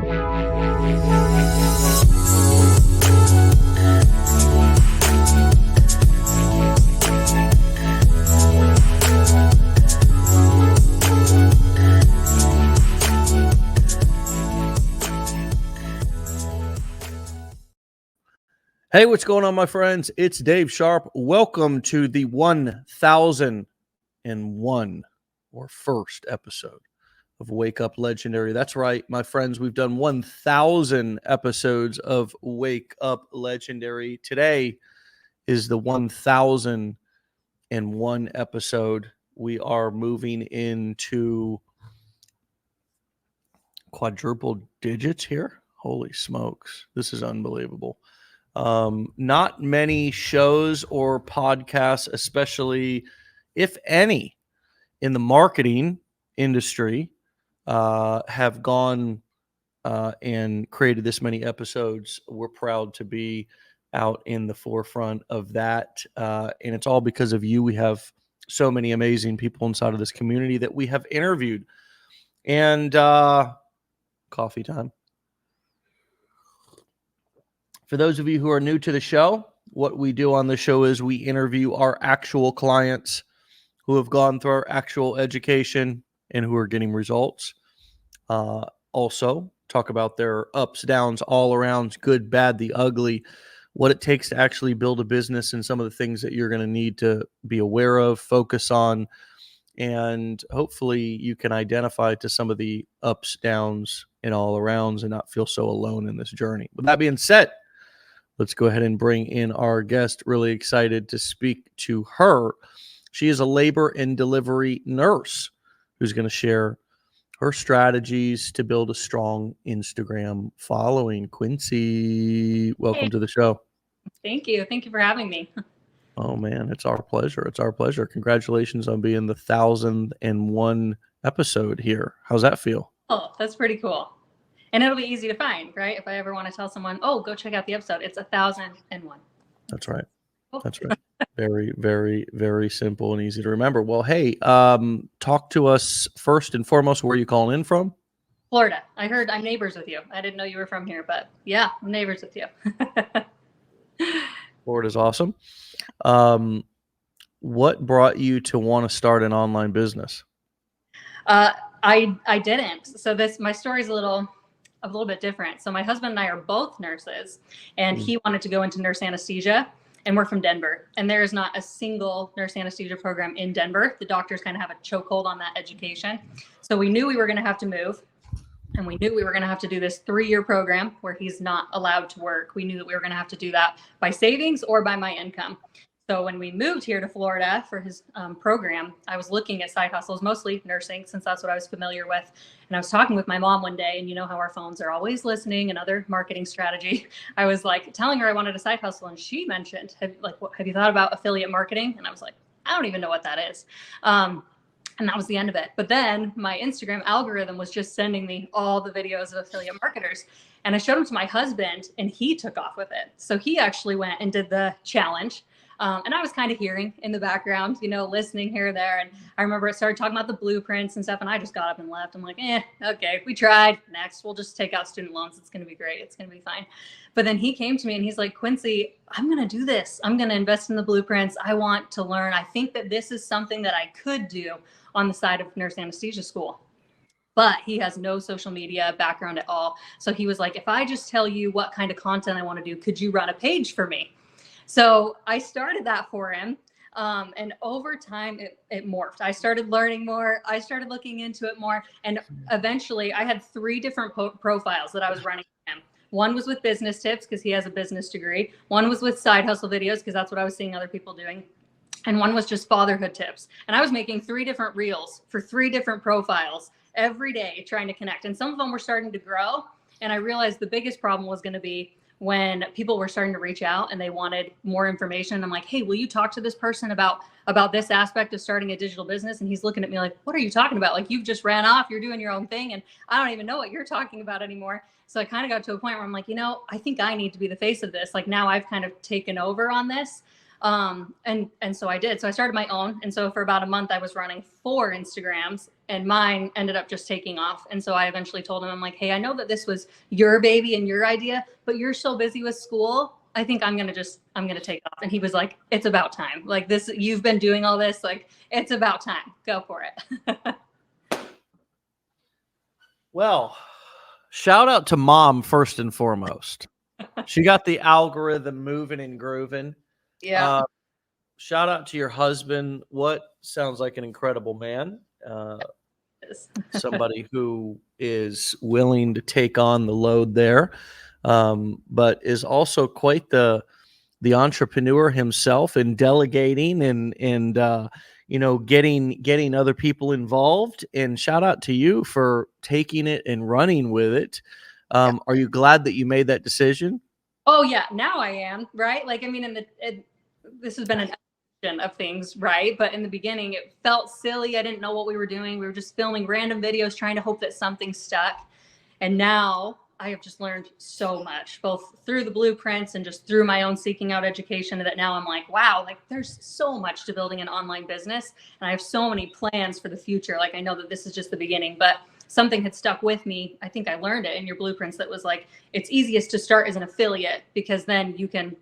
Hey, what's going on, my friends? It's Dave Sharpe. Welcome to the 1001 or first episode of Wake Up Legendary. That's right, my friends. We've done 1,000 episodes of Wake Up Legendary. Today is the 1,001 episode. We are moving into quadruple digits here. Holy smokes. This is unbelievable. Not many shows or podcasts, especially if any, in the marketing industry, have gone and created this many episodes. We're proud to be out in the forefront of that. And it's all because of you. We have so many amazing people inside of this community that we have interviewed. And coffee time. For those of you who are new to the show, what we do on the show is we interview our actual clients who have gone through our actual education and who are getting results. Also, talk about their ups, downs, all arounds, good, bad, the ugly, what it takes to actually build a business and some of the things that you're going to need to be aware of, focus on, and hopefully you can identify to some of the ups, downs, and all arounds and not feel so alone in this journey. With that being said, let's go ahead and bring in our guest. Really excited to speak to her. She is a labor and delivery nurse who's going to share her strategies to build a strong Instagram following. Quincy, welcome to the show. Thank you. Thank you for having me. Oh, man, it's our pleasure. It's our pleasure. Congratulations on being the 1,001 episode here. How's that feel? Oh, that's pretty cool. And it'll be easy to find, right? If I ever want to tell someone, oh, go check out the episode, it's 1,001. That's right. That's right. Very, very, very simple and easy to remember. Well, hey, talk to us first and foremost. Where are you calling in from? Florida. I heard I'm neighbors with you. I didn't know you were from here, but yeah, I'm neighbors with you. Florida's awesome. What brought you to want to start an online business? I didn't. So my story's a little bit different. So my husband and I are both nurses, and he wanted to go into nurse anesthesia, and we're from Denver, and there is not a single nurse anesthesia program in Denver. The doctors kind of have a chokehold on that education. So we knew we were going to have to move, and we knew we were going to have to do this 3-year program where he's not allowed to work. We knew that we were going to have to do that by savings or by my income. So when we moved here to Florida for his program, I was looking at side hustles, mostly nursing, since that's what I was familiar with. And I was talking with my mom one day, and you know how our phones are always listening, and other marketing strategy. I was like telling her I wanted a side hustle, and she mentioned, have you thought about affiliate marketing? And I was like, I don't even know what that is. And that was the end of it. But then my Instagram algorithm was just sending me all the videos of affiliate marketers. And I showed them to my husband, and he took off with it. So he actually went and did the challenge. And I was kind of hearing in the background, listening here or there. And I remember it started talking about the blueprints and stuff. And I just got up and left. I'm like, okay, we tried. Next, we'll just take out student loans. It's going to be great. It's going to be fine. But then he came to me and he's like, Quincy, I'm going to do this. I'm going to invest in the blueprints. I want to learn. I think that this is something that I could do on the side of nurse anesthesia school. But he has no social media background at all. So he was like, if I just tell you what kind of content I want to do, could you run a page for me? So I started that for him. And over time, it morphed. I started learning more. I started looking into it more. And eventually I had 3 different profiles that I was running for him. One was with business tips because he has a business degree. One was with side hustle videos because that's what I was seeing other people doing. And one was just fatherhood tips. And I was making 3 different reels for 3 different profiles every day trying to connect. And some of them were starting to grow. And I realized the biggest problem was going to be when people were starting to reach out and they wanted more information. I'm like, hey, will you talk to this person about this aspect of starting a digital business? And he's looking at me like, what are you talking about? Like, you've just ran off, you're doing your own thing, and I don't even know what you're talking about anymore. So I kind of got to a point where I'm like, I think I need to be the face of this. Like, now I've kind of taken over on this. And so I did. So I started my own. And so for about a month, I was running 4 Instagrams, and mine ended up just taking off. And so I eventually told him, I'm like, hey, I know that this was your baby and your idea, but you're so busy with school. I think I'm going to take off. And he was like, it's about time. Like this, you've been doing all this. Like, it's about time. Go for it. Well, shout out to mom first and foremost. She got the algorithm moving and grooving. Yeah. Shout out to your husband. What sounds like an incredible man. Somebody who is willing to take on the load there, but is also quite the entrepreneur himself, and delegating and getting other people involved. And shout out to you for taking it and running with it. Are you glad that you made that decision? Oh yeah, now I am, right? Like, I mean, this has been an evolution of things, right? But in the beginning, it felt silly. I didn't know what we were doing. We were just filming random videos, trying to hope that something stuck. And now I have just learned so much, both through the blueprints and just through my own seeking out education, that now I'm like, wow, like there's so much to building an online business. And I have so many plans for the future. Like, I know that this is just the beginning, but something had stuck with me. I think I learned it in your blueprints, that was like, it's easiest to start as an affiliate, because then you can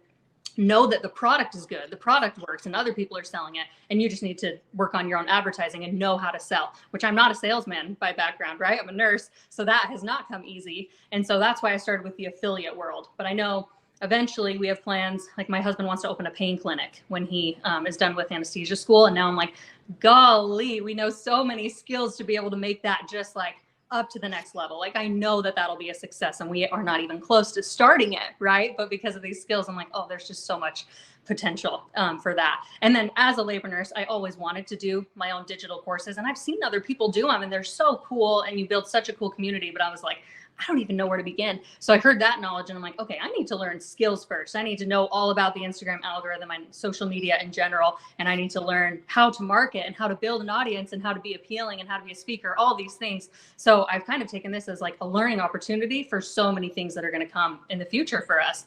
know that the product is good, the product works, and other people are selling it. And you just need to work on your own advertising and know how to sell, which I'm not a salesman by background, right? I'm a nurse. So that has not come easy. And so that's why I started with the affiliate world. But I know eventually we have plans. Like, my husband wants to open a pain clinic when he is done with anesthesia school. And now I'm like, golly, we know so many skills to be able to make that just like up to the next level. Like, I know that that'll be a success, and we are not even close to starting it, right? But because of these skills, I'm like, oh, there's just so much potential for that. And then as a labor nurse, I always wanted to do my own digital courses, and I've seen other people do them, and they're so cool, and you build such a cool community. But I was like, I don't even know where to begin. So I heard that knowledge, and I'm like, okay, I need to learn skills first. I need to know all about the Instagram algorithm and social media in general. And I need to learn how to market and how to build an audience and how to be appealing and how to be a speaker, all these things. So I've kind of taken this as like a learning opportunity for so many things that are going to come in the future for us.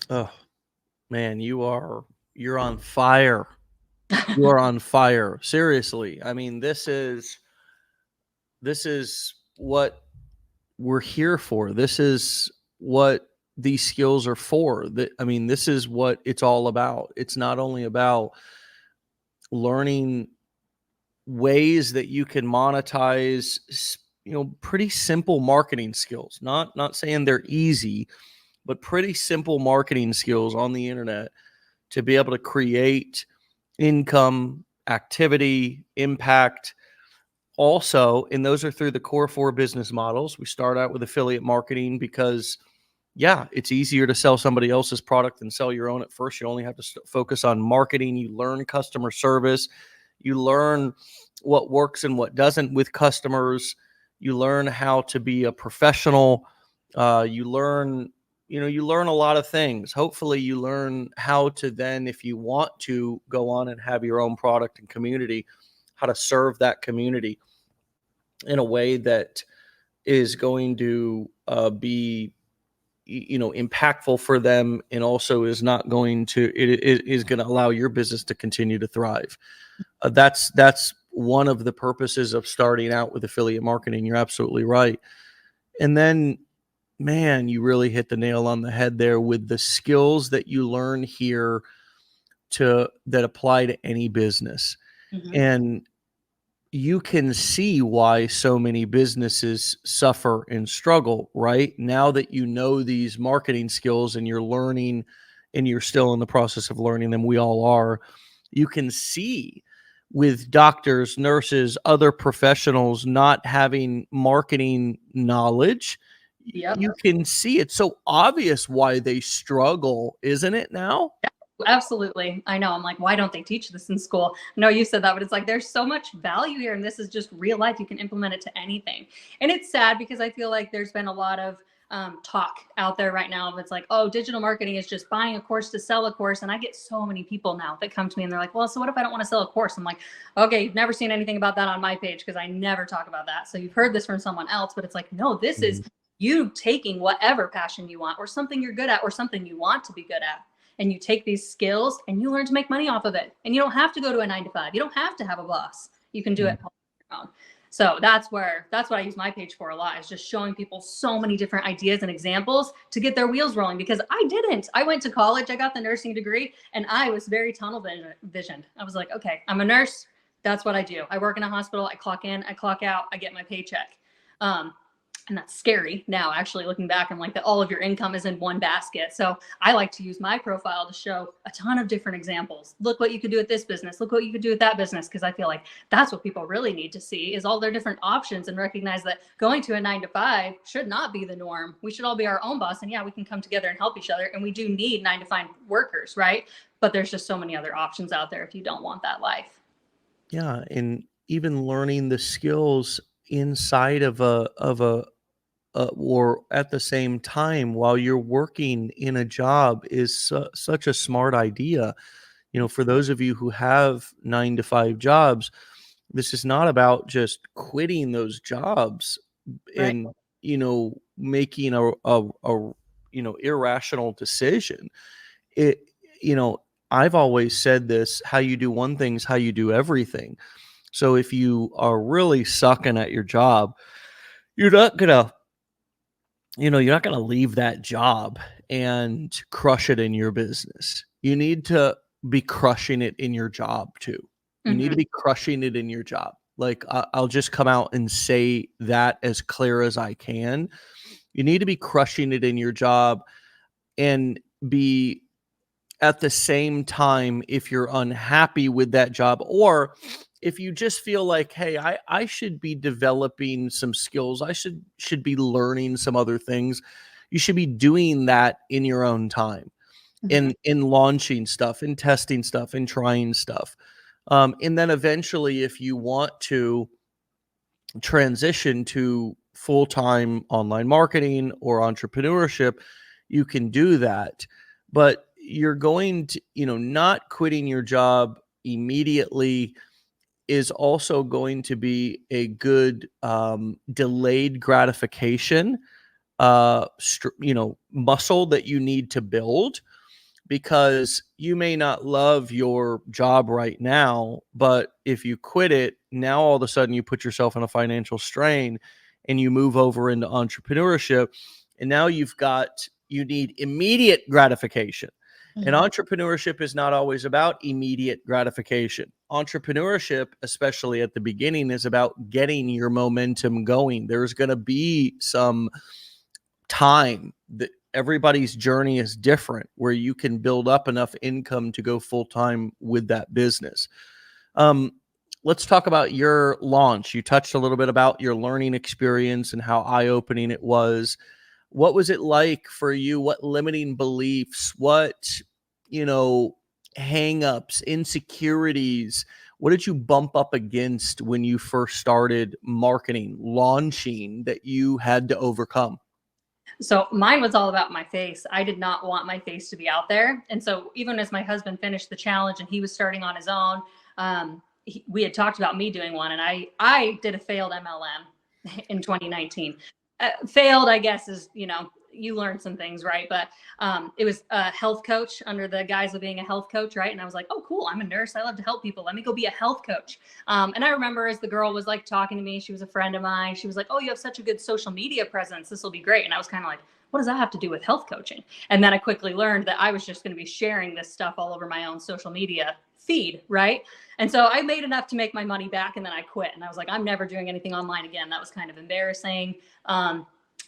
Oh man, you're on fire. You are on fire. Seriously. I mean, this is what we're here for. This is what these skills are for. I mean, this is what it's all about. It's not only about learning ways that you can monetize, pretty simple marketing skills. Not saying they're easy, but pretty simple marketing skills on the internet to be able to create income, activity, impact. Also, and those are through the core 4 business models. We start out with affiliate marketing because, yeah, it's easier to sell somebody else's product than sell your own at first. You only have to focus on marketing. You learn customer service. You learn what works and what doesn't with customers. You learn how to be a professional. You learn a lot of things. Hopefully you learn how to then, if you want to go on and have your own product and community, how to serve that community in a way that is going to be impactful for them, and also is not going to it is going to allow your business to continue to thrive. That's one of the purposes of starting out with affiliate marketing. You're absolutely right. And then, man, you really hit the nail on the head there with the skills that you learn here that apply to any business. Mm-hmm. And you can see why so many businesses suffer and struggle, right? Now that you know these marketing skills and you're learning, and you're still in the process of learning them, we all are, you can see with doctors, nurses, other professionals not having marketing knowledge. Yep. You can see it's so obvious why they struggle, isn't it now? Absolutely. I know. I'm like, why don't they teach this in school? I know you said that, but it's like, there's so much value here, and this is just real life. You can implement it to anything. And it's sad because I feel like there's been a lot of talk out there right now. It's like, oh, digital marketing is just buying a course to sell a course. And I get so many people now that come to me and they're like, well, so what if I don't want to sell a course? I'm like, okay, you've never seen anything about that on my page, because I never talk about that. So you've heard this from someone else, but it's like, no, this is you taking whatever passion you want, or something you're good at, or something you want to be good at, and you take these skills and you learn to make money off of it. And you don't have to go to a 9 to 5. You don't have to have a boss. You can do it on your own. So that's what I use my page for a lot, is just showing people so many different ideas and examples to get their wheels rolling, because I didn't. I went to college, I got the nursing degree, and I was very tunnel visioned. I was like, okay, I'm a nurse. That's what I do. I work in a hospital. I clock in, I clock out, I get my paycheck. And that's scary now, actually, looking back. I'm like, that all of your income is in one basket. So I like to use my profile to show a ton of different examples. Look what you could do with this business. Look what you could do with that business. Because I feel like that's what people really need to see, is all their different options, and recognize that going to a 9 to 5 should not be the norm. We should all be our own boss. And yeah, we can come together and help each other. And we do need 9 to 5 workers, right? But there's just so many other options out there if you don't want that life. Yeah. And even learning the skills inside of a or at the same time while you're working in a job is such a smart idea. For those of you who have 9 to 5 jobs, this is not about just quitting those jobs and, making a irrational decision. It, I've always said this: how you do one thing is how you do everything. So if you are really sucking at your job, you're not gonna leave that job and crush it in your business. You need to be crushing it in your job too. You need to be crushing it in your job. Like, I'll just come out and say that as clear as I can. You need to be crushing it in your job, and be at the same time, if you're unhappy with that job, or if you just feel like, hey, I should be developing some skills, I should be learning some other things, you should be doing that in your own time, in launching stuff, in testing stuff, in trying stuff. And then eventually, if you want to transition to full-time online marketing or entrepreneurship, you can do that. But you're going to, not quitting your job immediately is also going to be a good delayed gratification muscle that you need to build, because you may not love your job right now, but if you quit it, now all of a sudden you put yourself in a financial strain, and you move over into entrepreneurship, and now you need immediate gratification. And entrepreneurship is not always about immediate gratification. Entrepreneurship, especially at the beginning, is about getting your momentum going. There's going to be some time that everybody's journey is different, where you can build up enough income to go full-time with that business. Let's talk about your launch. You touched a little bit about your learning experience and how eye-opening it was. What was it like for you? What limiting beliefs, what, hang-ups, insecurities, what did you bump up against when you first started marketing, launching, that you had to overcome? So mine was all about my face. I did not want my face to be out there. And so even as my husband finished the challenge and he was starting on his own, we had talked about me doing one, and I did a failed MLM in 2019. Failed, I guess, is, you learn some things, right? But it was a health coach under the guise of being a health coach, right? And I was like, oh, cool, I'm a nurse. I love to help people. Let me go be a health coach. And I remember as the girl was like talking to me, she was a friend of mine. She was like, oh, you have such a good social media presence. This will be great. And I was kind of like, what does that have to do with health coaching? And then I quickly learned that I was just going to be sharing this stuff all over my own social media feed, right? And so I made enough to make my money back, and then I quit. And I was like, I'm never doing anything online again. That was kind of embarrassing.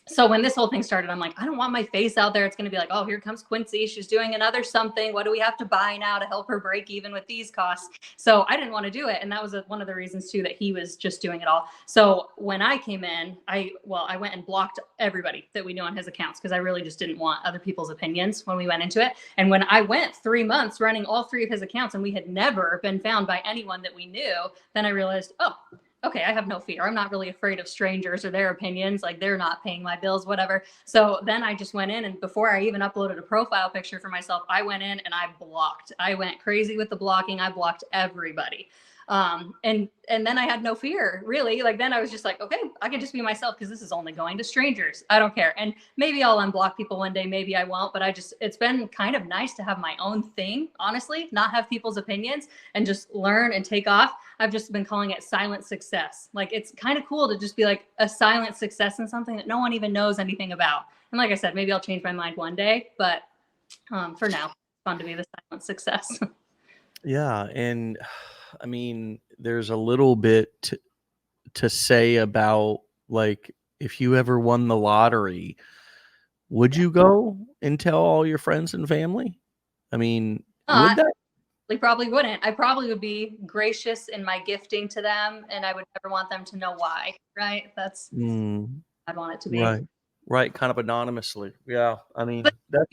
So when this whole thing started, I'm like, I don't want my face out there. It's going to be like, oh, here comes Quincy. She's doing another something. What do we have to buy now to help her break even with these costs? So I didn't want to do it. And that was one of the reasons too, that he was just doing it all. So when I came in, I went and blocked everybody that we knew on his accounts, because I really just didn't want other people's opinions when we went into it. And when I went 3 months running all 3 of his accounts, and we had never been found by anyone that we knew, then I realized, oh, okay, I have no fear. I'm not really afraid of strangers or their opinions. Like, they're not paying my bills, whatever. So then I just went in, and before I even uploaded a profile picture for myself, I went in and I blocked. I went crazy with the blocking. I blocked everybody. And then I had no fear, really. Like, then I was just like, okay, I can just be myself, because this is only going to strangers. I don't care. And maybe I'll unblock people one day, maybe I won't, but it's been kind of nice to have my own thing, honestly, not have people's opinions, and just learn and take off. I've just been calling it silent success. Like, it's kind of cool to just be like a silent success in something that no one even knows anything about. And like I said, maybe I'll change my mind one day, but for now, it's fun to be the silent success. Yeah. And I mean, there's a little bit to say about, like, if you ever won the lottery, would you go and tell all your friends and family? I mean, would that? They probably wouldn't. I probably would be gracious in my gifting to them, and I would never want them to know why. Right? That's I'd want it to be. Right. Right. Kind of anonymously. Yeah. I mean, I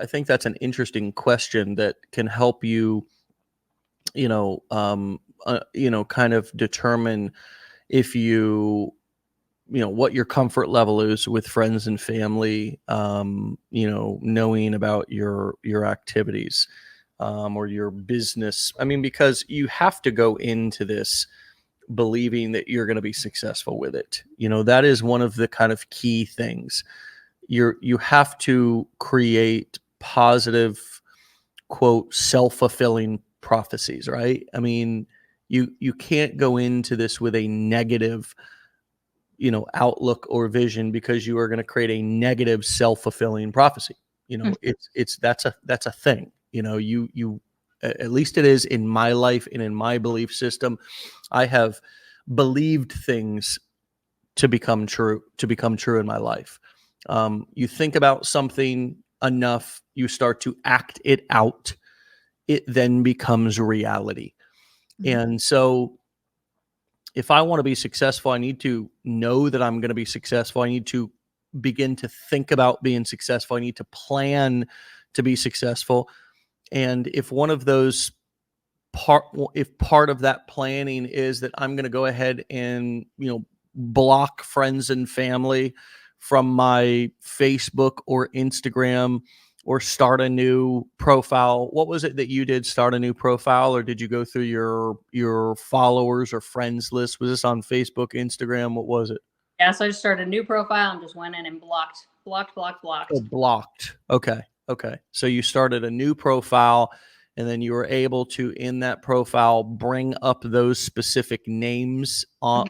think that's an interesting question that can help you, kind of determine if what your comfort level is with friends and family, knowing about your activities, or your business. I mean, because you have to go into this believing that you're going to be successful with it. That is one of the kind of key things. You have to create positive, quote, self-fulfilling prophecies, right? I mean, you can't go into this with a negative, outlook or vision, because you are going to create a negative self-fulfilling prophecy. That's a thing. You at least it is in my life and in my belief system. I have believed things to become true in my life. You think about something enough, you start to act it out, it then becomes reality. And so if I want to be successful, I need to know that I'm going to be successful. I need to begin to think about being successful. I need to plan to be successful. And if one of those part of that planning is that I'm going to go ahead and, block friends and family from my Facebook or Instagram, or start a new profile. What was it that you did? Start a new profile, or did you go through your followers or friends list? Was this on Facebook, Instagram? What was it? Yeah, so I just started a new profile and just went in and blocked. Oh, blocked. Okay. So you started a new profile, and then you were able to, in that profile, bring up those specific names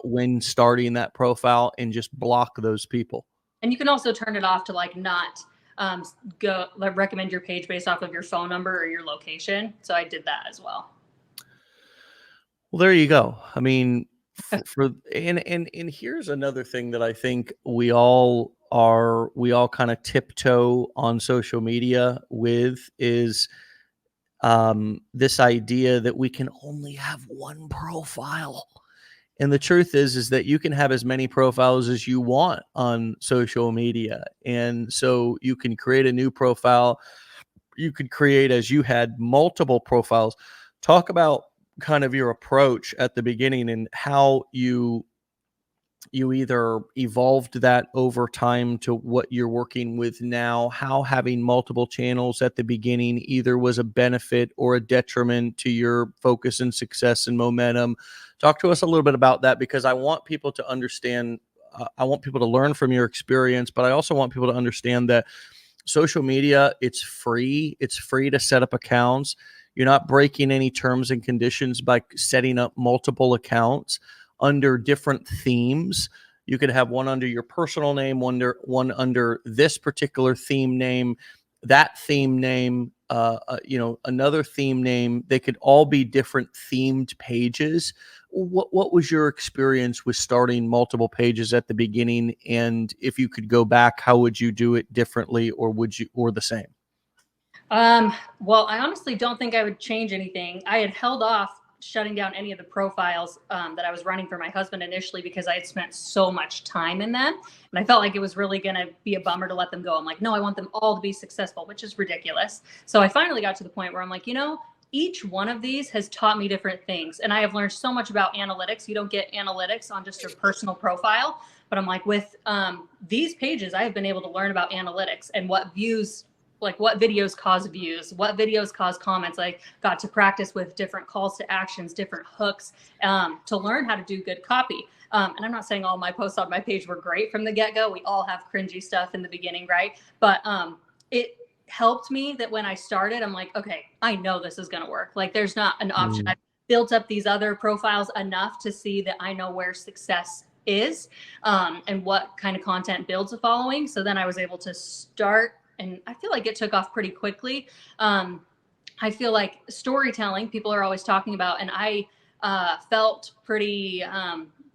when starting that profile, and just block those people. And you can also turn it off to not go recommend your page based off of your phone number or your location. So I did that as well. Well, there you go. I mean, and here's another thing that I think we all kind of tiptoe on social media with, is this idea that we can only have one profile. And the truth is that you can have as many profiles as you want on social media. And so you can create a new profile. You could create, as you had, multiple profiles. Talk about kind of your approach at the beginning, and how you either evolved that over time to what you're working with now, how having multiple channels at the beginning either was a benefit or a detriment to your focus and success and momentum. Talk to us a little bit about that, because I want people to understand, I want people to learn from your experience, but I also want people to understand that social media, it's free. It's free to set up accounts. You're not breaking any terms and conditions by setting up multiple accounts under different themes. You could have one under your personal name, one under this particular theme name, that theme name, another theme name. They could all be different themed pages. What was your experience with starting multiple pages at the beginning? And if you could go back, how would you do it differently, or the same? Well, I honestly don't think I would change anything. I had held off shutting down any of the profiles that I was running for my husband initially, because I had spent so much time in them, and I felt like it was really going to be a bummer to let them go. I'm like, no, I want them all to be successful, which is ridiculous. So I finally got to the point where I'm like, each one of these has taught me different things, and I have learned so much about analytics. You don't get analytics on just your personal profile, but I'm like, with these pages, I have been able to learn about analytics and what views like what videos cause views, what videos cause comments. I got to practice with different calls to actions, different hooks, to learn how to do good copy. And I'm not saying all my posts on my page were great from the get-go. We all have cringy stuff in the beginning, right? But it helped me that when I started, I'm like, okay, I know this is going to work. Like there's not an option. I've built up these other profiles enough to see that I know where success is, and what kind of content builds a following. So then I was able to start, and I feel like it took off pretty quickly. I feel like storytelling, people are always talking about, and I felt pretty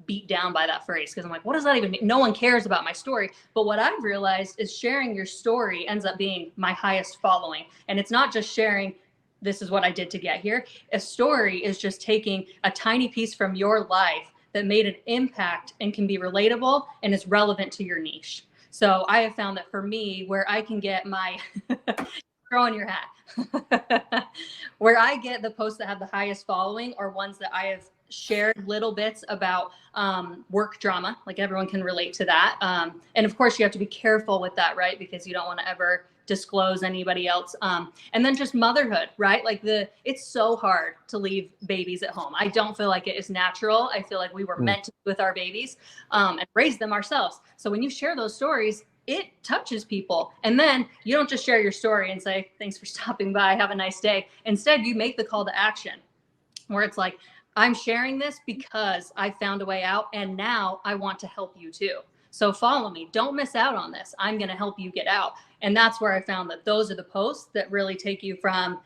beat down by that phrase because I'm like, what does that even mean? No one cares about my story. But what I've realized is sharing your story ends up being my highest following. And it's not just sharing, this is what I did to get here. A story is just taking a tiny piece from your life that made an impact and can be relatable and is relevant to your niche. So I have found that for me, where I can get my throw in your hat, where I get the posts that have the highest following are ones that I have shared little bits about work drama, like everyone can relate to that. And of course you have to be careful with that, right? Because you don't want to ever disclose anybody else. And then just motherhood, right? Like it's so hard to leave babies at home. I don't feel like it is natural. I feel like we were meant to be with our babies and raise them ourselves. So when you share those stories, it touches people. And then you don't just share your story and say, thanks for stopping by, have a nice day. Instead, you make the call to action where it's like, I'm sharing this because I found a way out and now I want to help you too. So follow me. Don't miss out on this. I'm going to help you get out. And that's where I found that those are the posts that really take you from,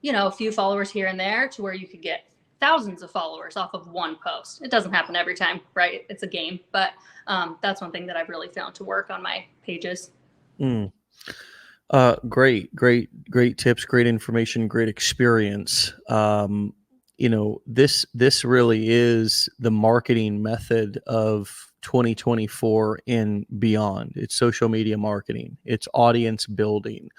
a few followers here and there to where you could get thousands of followers off of one post. It doesn't happen every time, right? It's a game, but that's one thing that I've really found to work on my pages. Great tips, great information, great experience. This really is the marketing method of 2024 and beyond. It's social media marketing. It's audience building.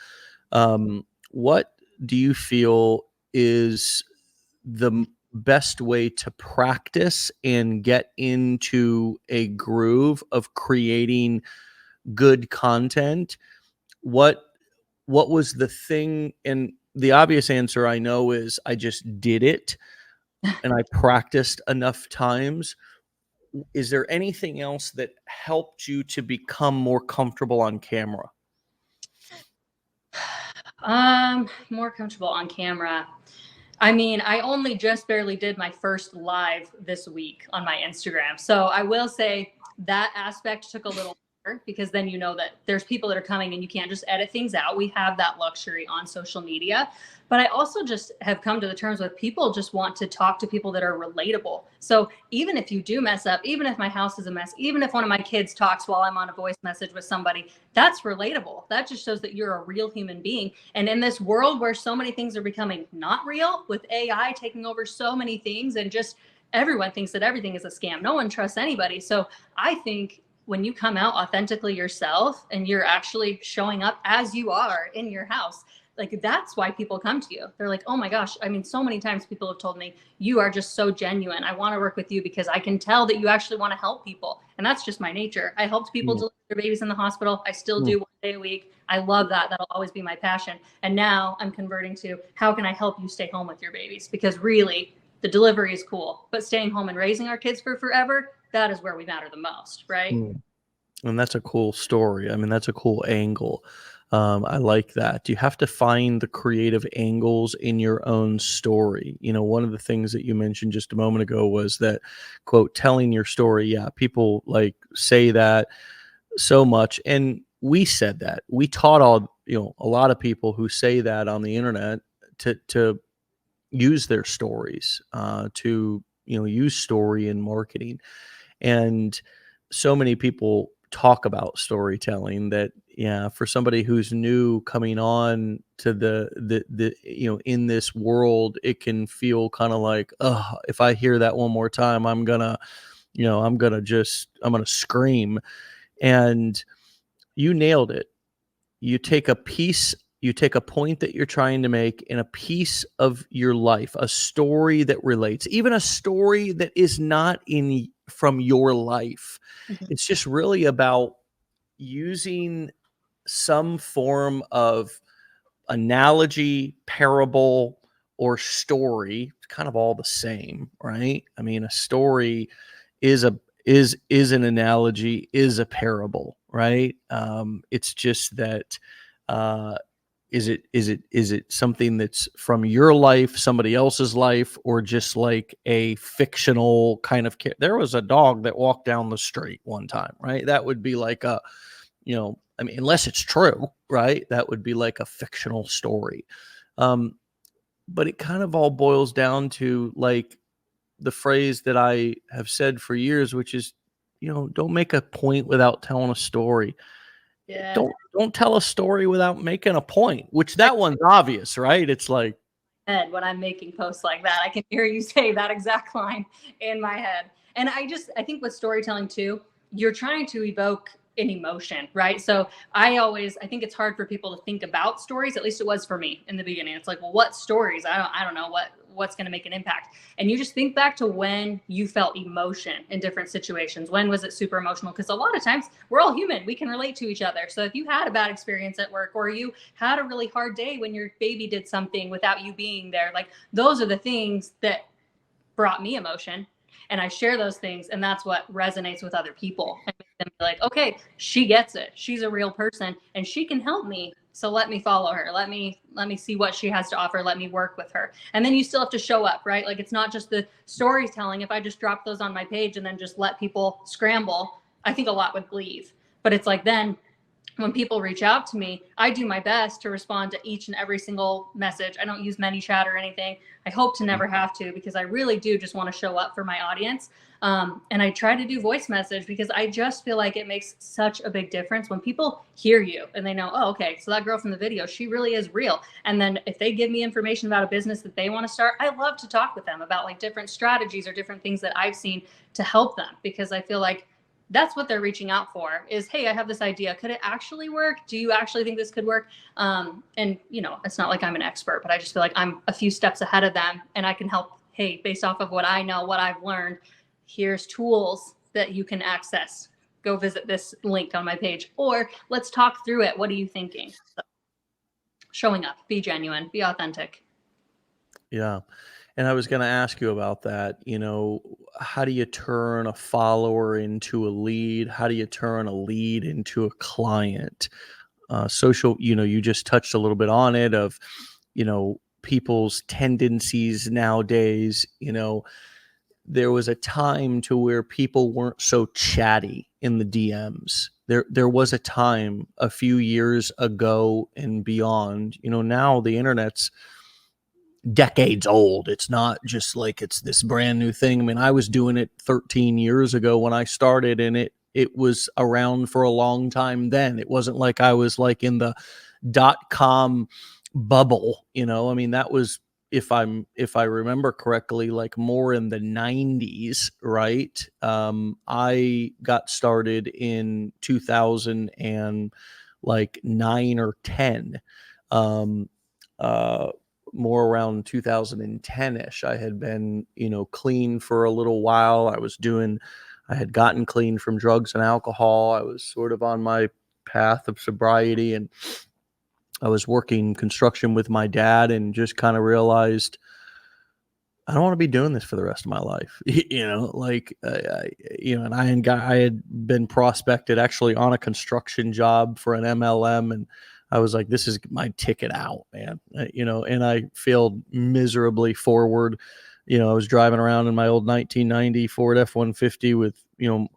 What do you feel is the best way to practice and get into a groove of creating good content? What was the thing? And the obvious answer I know is I just did it and I practiced enough times. Is there anything else that helped you to become more comfortable on camera? More comfortable on camera. I mean, I only just barely did my first live this week on my Instagram. So I will say that aspect took a little longer because then you know that there's people that are coming and you can't just edit things out. We have that luxury on social media. But I also just have come to the terms with people just want to talk to people that are relatable. So even if you do mess up, even if my house is a mess, even if one of my kids talks while I'm on a voice message with somebody, that's relatable. That just shows that you're a real human being. And in this world where so many things are becoming not real, with AI taking over so many things and just everyone thinks that everything is a scam. No one trusts anybody. So I think when you come out authentically yourself and you're actually showing up as you are in your house, like that's why people come to you. They're like, oh my gosh. I mean, so many times people have told me, you are just so genuine. I want to work with you because I can tell that you actually want to help people. And that's just my nature. I helped people deliver their babies in the hospital. I still do 1 day a week. I love that. That'll always be my passion. And now I'm converting to how can I help you stay home with your babies? Because really the delivery is cool, but staying home and raising our kids for forever, that is where we matter the most. Right. And that's a cool story. I mean, that's a cool angle. I like that. You have to find the creative angles in your own story. One of the things that you mentioned just a moment ago was that, quote, telling your story. Yeah, people like say that so much. And we said that. We taught a lot of people who say that on the internet to use their stories, to use story in marketing. And so many people talk about storytelling that, for somebody who's new coming on to the in this world, it can feel kind of like, oh, if I hear that one more time, I'm gonna scream. And you nailed it. You take a point that you're trying to make in a piece of your life, a story that relates, even a story that is not from your life. It's just really about using some form of analogy, parable, or story, it's kind of all the same, right? I mean, a story is an analogy, is a parable, right? It's just that is it something that's from your life, somebody else's life, or just like a fictional kind of there was a dog that walked down the street one time, right? That would be like a, I mean, unless it's true, right? That would be like a fictional story. But it kind of all boils down to like the phrase that I have said for years, which is, don't make a point without telling a story. Yeah. Don't tell a story without making a point, which that one's obvious, right? It's like, head when I'm making posts like that. I can hear you say that exact line in my head. And I think with storytelling too, you're trying to evoke an emotion, right? So I think it's hard for people to think about stories. At least it was for me in the beginning. It's like, well, what stories? I don't know what's going to make an impact. And you just think back to when you felt emotion in different situations. When was it super emotional? Because a lot of times we're all human. We can relate to each other. So if you had a bad experience at work, or you had a really hard day when your baby did something without you being there, like those are the things that brought me emotion. And I share those things, and that's what resonates with other people, and make them be like, okay, she gets it. She's a real person and she can help me. So let me follow her. Let me see what she has to offer. Let me work with her. And then you still have to show up, right? Like it's not just the storytelling. If I just drop those on my page and then just let people scramble, I think a lot would leave. But it's like then when people reach out to me, I do my best to respond to each and every single message. I don't use ManyChat or anything. I hope to never have to, because I really do just want to show up for my audience. And I try to do voice message because I just feel like it makes such a big difference when people hear you and they know, oh, okay, so that girl from the video, she really is real. And then if they give me information about a business that they want to start, I love to talk with them about like different strategies or different things that I've seen to help them, because I feel like that's what they're reaching out for is, hey, I have this idea. Could it actually work? Do you actually think this could work? And, it's not like I'm an expert, but I just feel like I'm a few steps ahead of them and I can help. Hey, based off of what I know, what I've learned, here's tools that you can access. Go visit this link on my page, or let's talk through it. What are you thinking? So, showing up, be genuine, be authentic. Yeah. And I was going to ask you about that. How do you turn a follower into a lead? How do you turn a lead into a client? Social, you just touched a little bit on it of, people's tendencies nowadays. There was a time to where people weren't so chatty in the DMs. There was a time a few years ago and beyond, now the internet's decades old. It's not just like it's this brand new thing. I mean, I was doing it 13 years ago when I started, and it was around for a long time then. It wasn't like I was like in the .com bubble, I mean, that was, if I remember correctly, like more in the 90s, right? I got started in 2009 or 10. More around 2010-ish. I had been, clean for a little while. I had gotten clean from drugs and alcohol. I was sort of on my path of sobriety, and I was working construction with my dad and just kind of realized I don't want to be doing this for the rest of my life. And I had been prospected actually on a construction job for an MLM, and I was like, this is my ticket out, man. And I failed miserably forward. I was driving around in my old 1990 Ford F-150 with,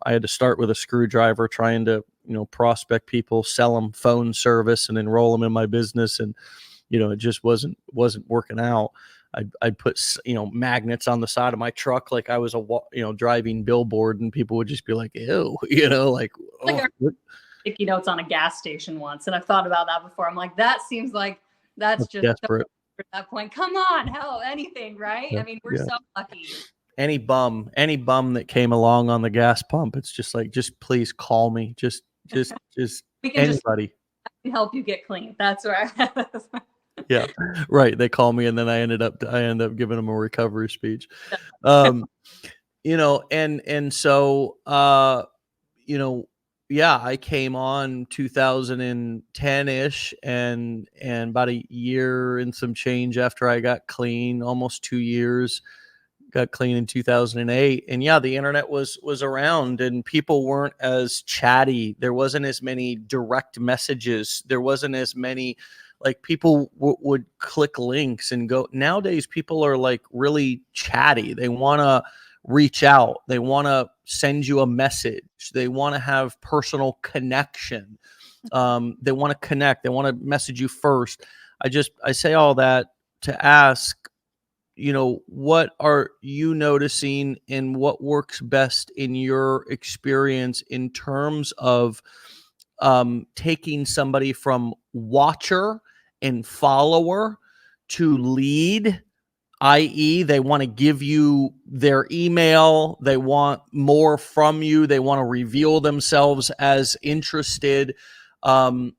I had to start with a screwdriver trying to, prospect people, sell them phone service and enroll them in my business. And, it just wasn't working out. I'd put, magnets on the side of my truck like I was a driving billboard, and people would just be like, ew, like, oh, sticky notes on a gas station once, and I've thought about that before. I'm like, that seems like that's just desperate at that point. Come on, hell, anything, right? Yeah, I mean, we're so lucky. Any bum that came along on the gas pump, it's just like, just please call me. Just we can anybody. Just help you get clean. That's where yeah, right. They call me, and then I end up giving them a recovery speech. And so, yeah, I came on 2010-ish, and about a year and some change after I got clean, almost 2 years, got clean in 2008. And yeah, the internet was around, and people weren't as chatty. There wasn't as many direct messages. There wasn't as many, like, people would click links and go. Nowadays people are like really chatty. They want to reach out. They want to send you a message. They want to have personal connection. They want to connect. They want to message you first. I say all that to ask, what are you noticing and what works best in your experience in terms of taking somebody from watcher and follower to lead, i.e., they want to give you their email, they want more from you, they want to reveal themselves as interested, and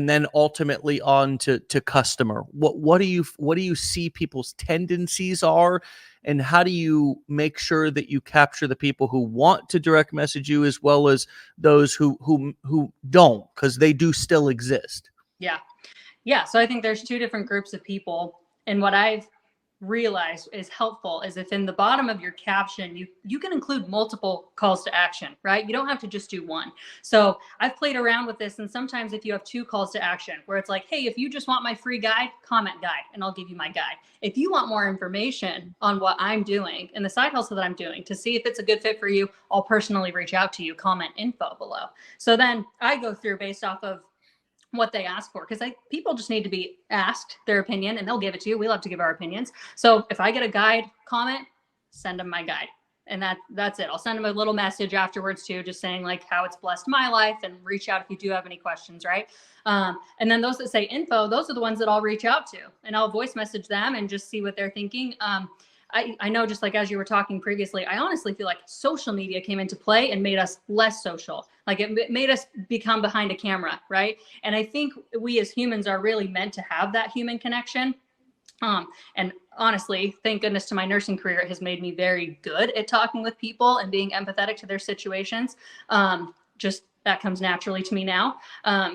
then ultimately on to customer. What do you see people's tendencies are, and how do you make sure that you capture the people who want to direct message you as well as those who don't, because they do still exist? Yeah, so I think there's two different groups of people, and what I've realized is helpful is if in the bottom of your caption you can include multiple calls to action, right? You don't have to just do one. So I've played around with this, and sometimes if you have two calls to action where it's like, hey, if you just want my free guide, comment guide and I'll give you my guide. If you want more information on what I'm doing and the side hustle that I'm doing to see if it's a good fit for you, I'll personally reach out to you, comment info below. So then I go through based off of what they ask for, because people just need to be asked their opinion and they'll give it to you. We love to give our opinions. So if I get a guide comment, send them my guide, and that's it. I'll send them a little message afterwards too, just saying like how it's blessed my life, and reach out if you do have any questions, right? And then those that say info, those are the ones that I'll reach out to, and I'll voice message them and just see what they're thinking. I know, just like as you were talking previously, I honestly feel like social media came into play and made us less social. Like it made us become behind a camera, right? And I think we as humans are really meant to have that human connection. And honestly, thank goodness to my nursing career, it has made me very good at talking with people and being empathetic to their situations. Just that comes naturally to me now.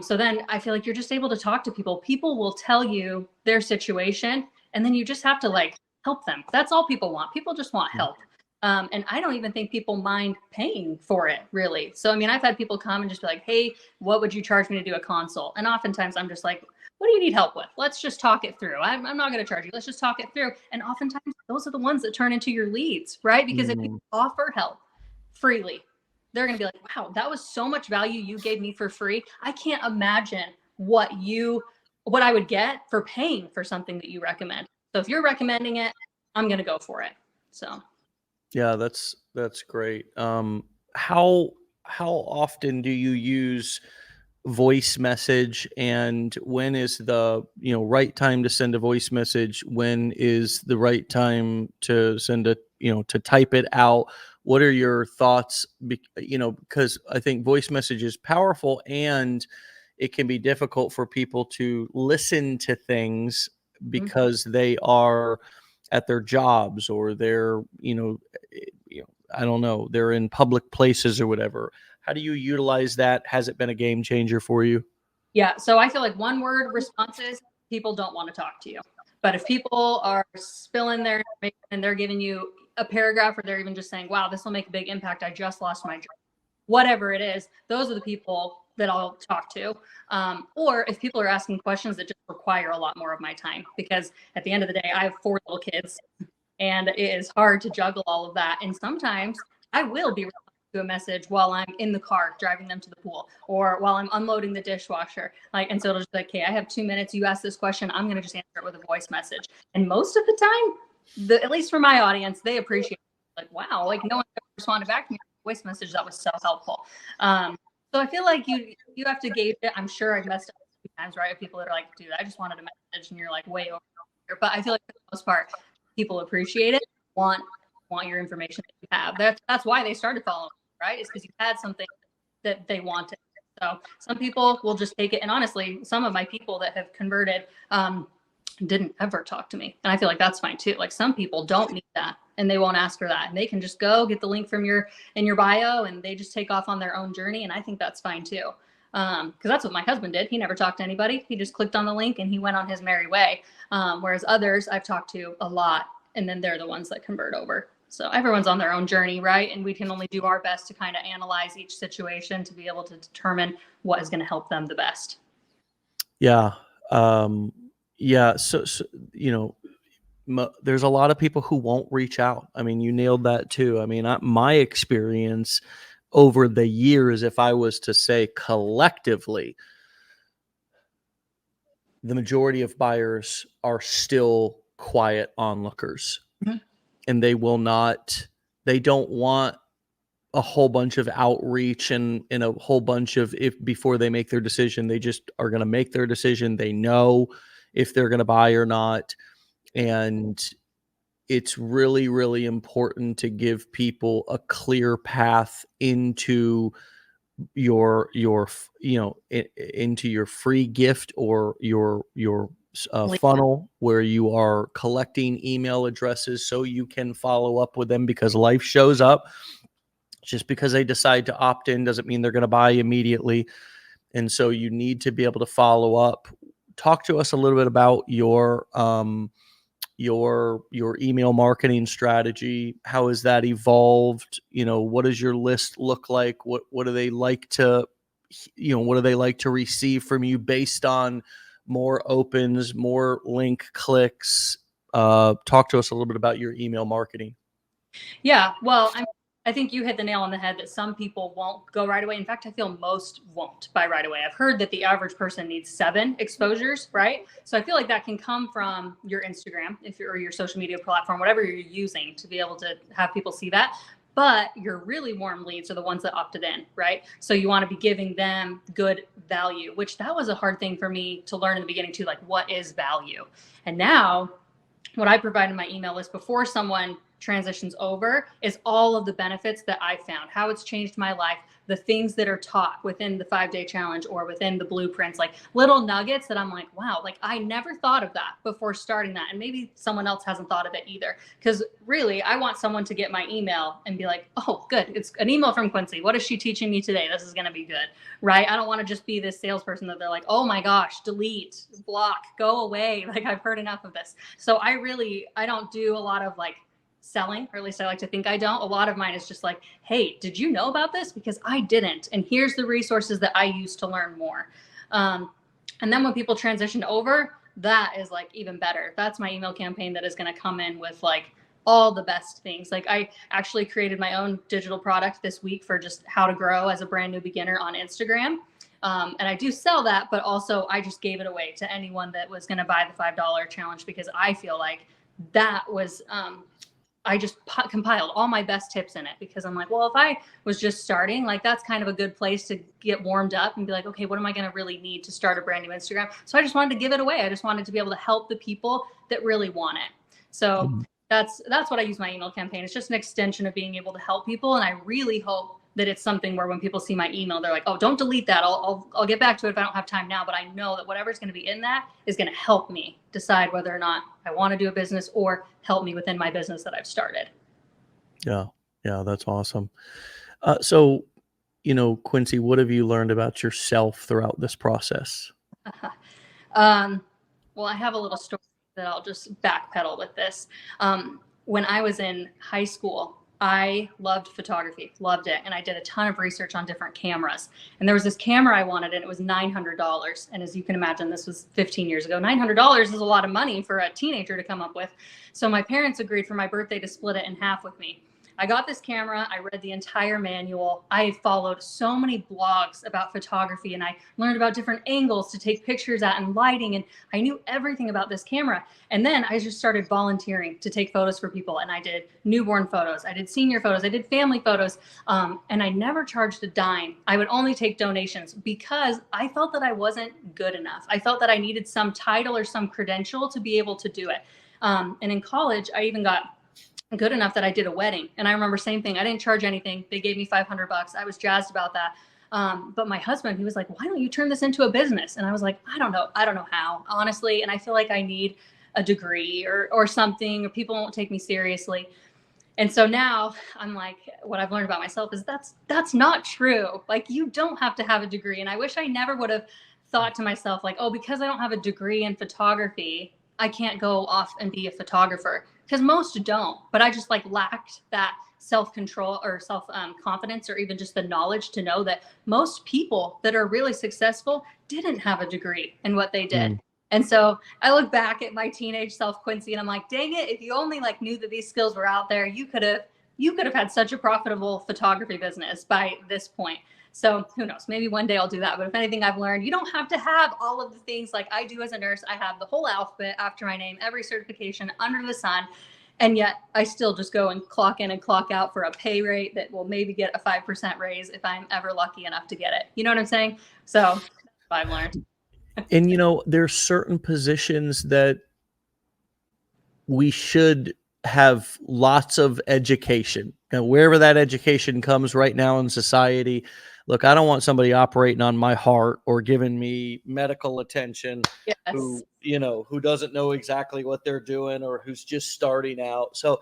So then I feel like you're just able to talk to people. People will tell you their situation, and then you just have to like help them. That's all people want. People just want help. And I don't even think people mind paying for it, really. So, I mean, I've had people come and just be like, hey, what would you charge me to do a consult? And oftentimes I'm just like, what do you need help with? Let's just talk it through. I'm not going to charge you. Let's just talk it through. And oftentimes those are the ones that turn into your leads, right? Because if you offer help freely, they're going to be like, wow, that was so much value you gave me for free. I can't imagine what I would get for paying for something that you recommend. So if you're recommending it, I'm going to go for it. So. Yeah, that's great. How often do you use voice message, and when is the right time to send a voice message? When is the right time to send to type it out? What are your thoughts? Because I think voice message is powerful, and it can be difficult for people to listen to things because they are at their jobs, or they're I don't know, they're in public places or whatever. How do you utilize that? Has it been a game changer for you? Yeah, so I feel like one word responses, people don't want to talk to you. But if people are spilling their information and they're giving you a paragraph, or they're even just saying, wow, this will make a big impact, I just lost my job, whatever it is, those are the people that I'll talk to. Or if people are asking questions that just require a lot more of my time, because at the end of the day, I have 4 little kids and it is hard to juggle all of that. And sometimes I will be to a message while I'm in the car driving them to the pool, or while I'm unloading the dishwasher. And so it'll just be like, okay, I have 2 minutes. You ask this question, I'm going to just answer it with a voice message. And most of the time, at least for my audience, they appreciate it. Like, wow, like no one ever responded back to me with a voice message. That was so helpful. So I feel like you have to gauge it. I'm sure I've messed up a few times, right? People that are like, dude, I just wanted a message, and you're like way over here. But I feel like for the most part, people appreciate it, want your information that you have. That's why they started following, right? It's because you had something that they wanted. So some people will just take it. And honestly, some of my people that have converted, didn't ever talk to me. And I feel like that's fine too. Like some people don't need that and they won't ask for that. And they can just go get the link from in your bio and they just take off on their own journey. And I think that's fine too. Because that's what my husband did. He never talked to anybody. He just clicked on the link and he went on his merry way. Whereas others I've talked to a lot, and then they're the ones that convert over. So everyone's on their own journey, right? And we can only do our best to kind of analyze each situation to be able to determine what is going to help them the best. Yeah. Yeah. So, there's a lot of people who won't reach out. I mean, you nailed that too. I mean, my experience over the years, if I was to say collectively, the majority of buyers are still quiet onlookers. Mm-hmm. And they don't want a whole bunch of outreach and a whole bunch of before they make their decision. They just are going to make their decision. They know if they're going to buy or not. And it's really, really important to give people a clear path into into your free gift or your funnel, where you are collecting email addresses so you can follow up with them, because life shows up. Just because they decide to opt in doesn't mean they're going to buy immediately. And so you need to be able to follow up. Talk to us a little bit about your email marketing strategy. How has that evolved? What does your list look like? What do they like to, what do they like to receive from you based on more opens, more link clicks? Talk to us a little bit about your email marketing. Yeah, well, I think you hit the nail on the head that some people won't go right away. In fact, I feel most won't buy right away. I've heard that the average person needs 7 exposures, right? So I feel like that can come from your Instagram, or your social media platform, whatever you're using to be able to have people see that. But your really warm leads are the ones that opted in, right? So you want to be giving them good value, which that was a hard thing for me to learn in the beginning too, like what is value? And now what I provide in my email list before someone transitions over is all of the benefits that I found, how it's changed my life, the things that are taught within the 5-day challenge or within the blueprints, like little nuggets that I'm like, wow, like I never thought of that before starting that. And maybe someone else hasn't thought of it either. Because really, I want someone to get my email and be like, oh, good. It's an email from Quincy. What is she teaching me today? This is going to be good, right? I don't want to just be this salesperson that they're like, oh my gosh, delete, block, go away. Like I've heard enough of this. So I don't do a lot of like selling, or at least I like to think I don't. A lot of mine is just like, hey, did you know about this? Because I didn't. And here's the resources that I use to learn more. And then when people transition over, that is like even better. That's my email campaign that is going to come in with like all the best things. Like I actually created my own digital product this week for just how to grow as a brand new beginner on Instagram. And I do sell that, but also I just gave it away to anyone that was going to buy the $5 challenge, because I feel like that was, I just compiled all my best tips in it, because I'm like, well, if I was just starting, like that's kind of a good place to get warmed up and be like, okay, what am I going to really need to start a brand new Instagram? So I just wanted to give it away. I just wanted to be able to help the people that really want it. So that's what I use my email campaign. It's just an extension of being able to help people. And I really hope that it's something where when people see my email, they're like, oh, don't delete that. I'll get back to it if I don't have time now. But I know that whatever's going to be in that is going to help me decide whether or not I want to do a business or help me within my business that I've started. Yeah. Yeah. That's awesome. So, Quincy, what have you learned about yourself throughout this process? Well, I have a little story that I'll just backpedal with this. When I was in high school, I loved photography, loved it. And I did a ton of research on different cameras. And there was this camera I wanted, and it was $900. And as you can imagine, this was 15 years ago. $900 is a lot of money for a teenager to come up with. So my parents agreed for my birthday to split it in half with me. I got this camera. I read the entire manual. I followed so many blogs about photography, and I learned about different angles to take pictures at and lighting. And I knew everything about this camera. And then I just started volunteering to take photos for people. And I did newborn photos. I did senior photos. I did family photos. And I never charged a dime. I would only take donations because I felt that I wasn't good enough. I felt that I needed some title or some credential to be able to do it. And in college, I even got good enough that I did a wedding. And I remember same thing. I didn't charge anything. They gave me $500. I was jazzed about that. But my husband, he was like, why don't you turn this into a business? And I was like, I don't know how, honestly. And I feel like I need a degree or something, or people won't take me seriously. And so now I'm like, what I've learned about myself is that's not true. Like, you don't have to have a degree. And I wish I never would have thought to myself, like, oh, because I don't have a degree in photography, I can't go off and be a photographer, because most don't. But I just like lacked that self-control or self-confidence, or even just the knowledge to know that most people that are really successful didn't have a degree in what they did. And so I look back at my teenage self, Quincy, and I'm like, dang it, if you only like knew that these skills were out there, you could have had such a profitable photography business by this point. So who knows, maybe one day I'll do that. But if anything I've learned, you don't have to have all of the things like I do as a nurse. I have the whole alphabet after my name, every certification under the sun. And yet I still just go and clock in and clock out for a pay rate that will maybe get a 5% raise if I'm ever lucky enough to get it. You know what I'm saying? So that's what I've learned. And, there's certain positions that we should have lots of education. And wherever that education comes right now in society, look, I don't want somebody operating on my heart or giving me medical attention who doesn't know exactly what they're doing or who's just starting out. So,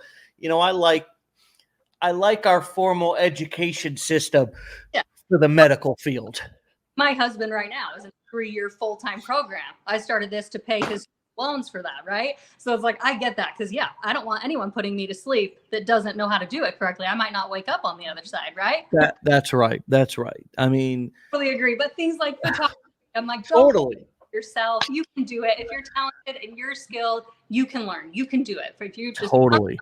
I like our formal education system for the medical field. My husband right now is in a 3-year full-time program. I started this to pay his loans for that, right? So it's like, I get that, because I don't want anyone putting me to sleep that doesn't know how to do it correctly. I might not wake up on the other side, right? That's right. I mean, totally agree. But things like photography, I'm like, totally yourself, you can do it. If you're talented and you're skilled, you can learn. You can do it. If you just totally.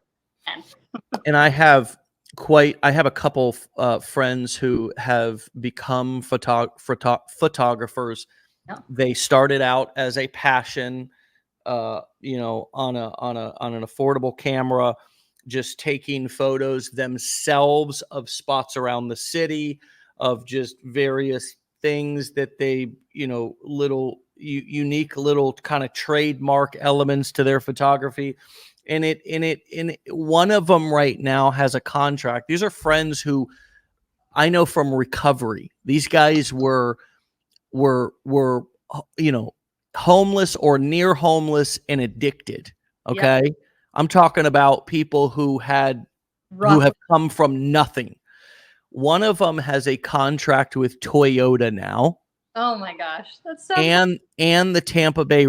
And I have a couple friends who have become photographers. Yeah. They started out as a passion, on an affordable camera, just taking photos themselves of spots around the city, of just various things that they, little unique little kind of trademark elements to their photography. And one of them right now has a contract. These are friends who I know from recovery. These guys were homeless or near homeless and addicted. Okay. Yep. I'm talking about people who have come from nothing. One of them has a contract with Toyota now. Oh my gosh. That's so and the Tampa Bay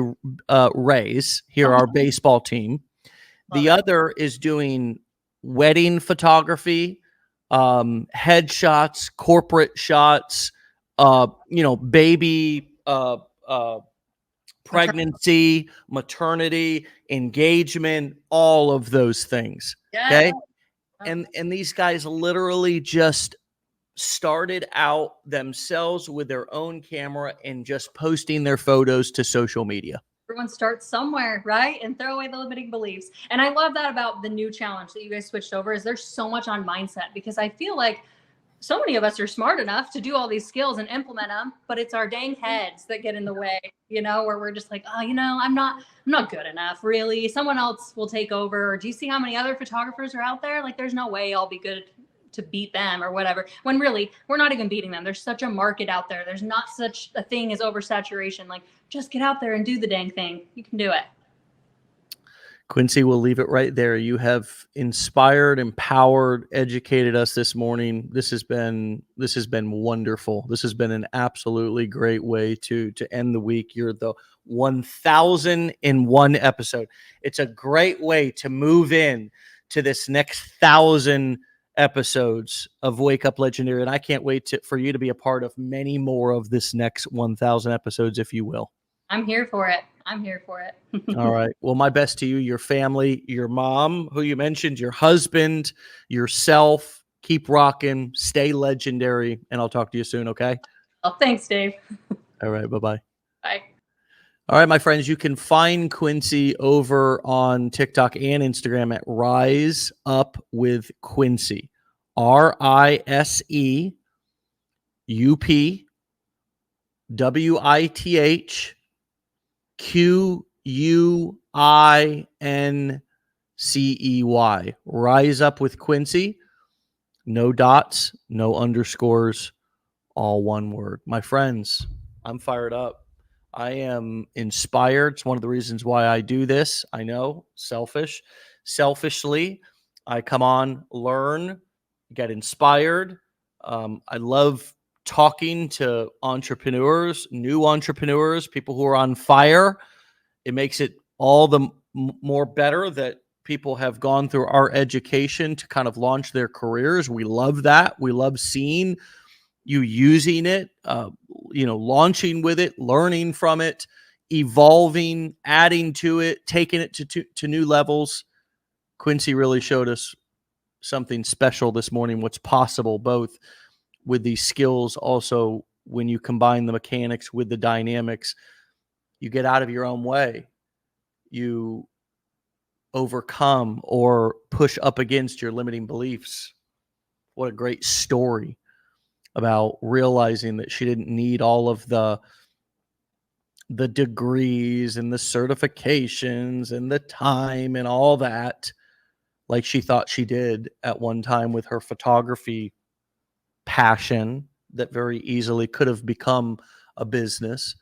Rays, our baseball team. The other is doing wedding photography, headshots, corporate shots, baby, pregnancy, maternity, engagement, all of those things. Okay. And these guys literally just started out themselves with their own camera and just posting their photos to social media. Everyone starts somewhere, right? And throw away the limiting beliefs. And I love that about the new challenge that you guys switched over, is there's so much on mindset, because I feel like so many of us are smart enough to do all these skills and implement them, but it's our dang heads that get in the way, where we're just like, oh, I'm not good enough, really. Someone else will take over. Or do you see how many other photographers are out there? Like, there's no way I'll be good to beat them or whatever, when really we're not even beating them. There's such a market out there. There's not such a thing as oversaturation. Like, just get out there and do the dang thing. You can do it. Quincy, we'll leave it right there. You have inspired, empowered, educated us this morning. This has been wonderful. This has been an absolutely great way to end the week. You're the 1,001 episode. It's a great way to move in to this next 1,000 episodes of Wake Up Legendary, and I can't wait for you to be a part of many more of this next 1,000 episodes, if you will. I'm here for it. All right. Well, my best to you, your family, your mom, who you mentioned, your husband, yourself. Keep rocking, stay legendary, and I'll talk to you soon, okay? Oh, thanks, Dave. All right. Bye-bye. Bye. All right, my friends, you can find Quincy over on TikTok and Instagram at Rise Up with Quincy. RISEUPWITHQUINCEY. Rise Up with Quincy. No dots, no underscores, all one word. My friends, I'm fired up. I am inspired. It's one of the reasons why I do this. I know, selfishly, I come on, learn, get inspired. I love talking to entrepreneurs, new entrepreneurs, people who are on fire. It makes it all the more better that people have gone through our education to kind of launch their careers. We love that. We love seeing you using it, launching with it, learning from it, evolving, adding to it, taking it to new levels. Quincy really showed us something special this morning, what's possible both with these skills. Also, when you combine the mechanics with the dynamics, you get out of your own way. You overcome or push up against your limiting beliefs. What a great story about realizing that she didn't need all of the degrees and the certifications and the time and all that, like she thought she did at one time with her photography passion that very easily could have become a business.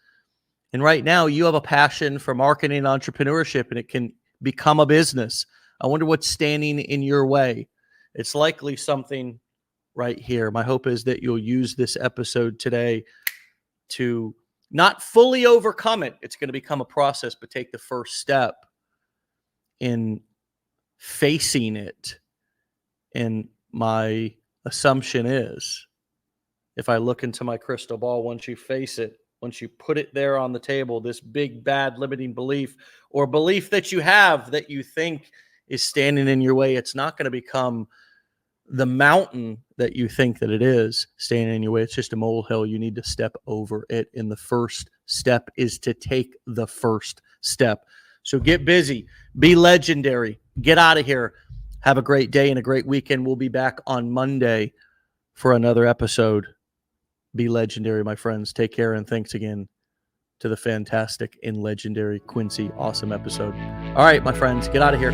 And right now you have a passion for marketing and entrepreneurship, and it can become a business. I wonder what's standing in your way. It's likely something right here. My hope is that you'll use this episode today to not fully overcome it. It's going to become a process, but take the first step in facing it. And my assumption is, if I look into my crystal ball, once you face it, once you put it there on the table, this big, bad, limiting belief or belief that you have that you think is standing in your way, it's not going to become the mountain that you think that it is standing in your way. It's just a molehill. You need to step over it. And the first step is to take the first step. So get busy, be legendary, get out of here. Have a great day and a great weekend. We'll be back on Monday for another episode. Be legendary, my friends. Take care, and thanks again to the fantastic and legendary Quincy. Awesome episode. All right, my friends, get out of here.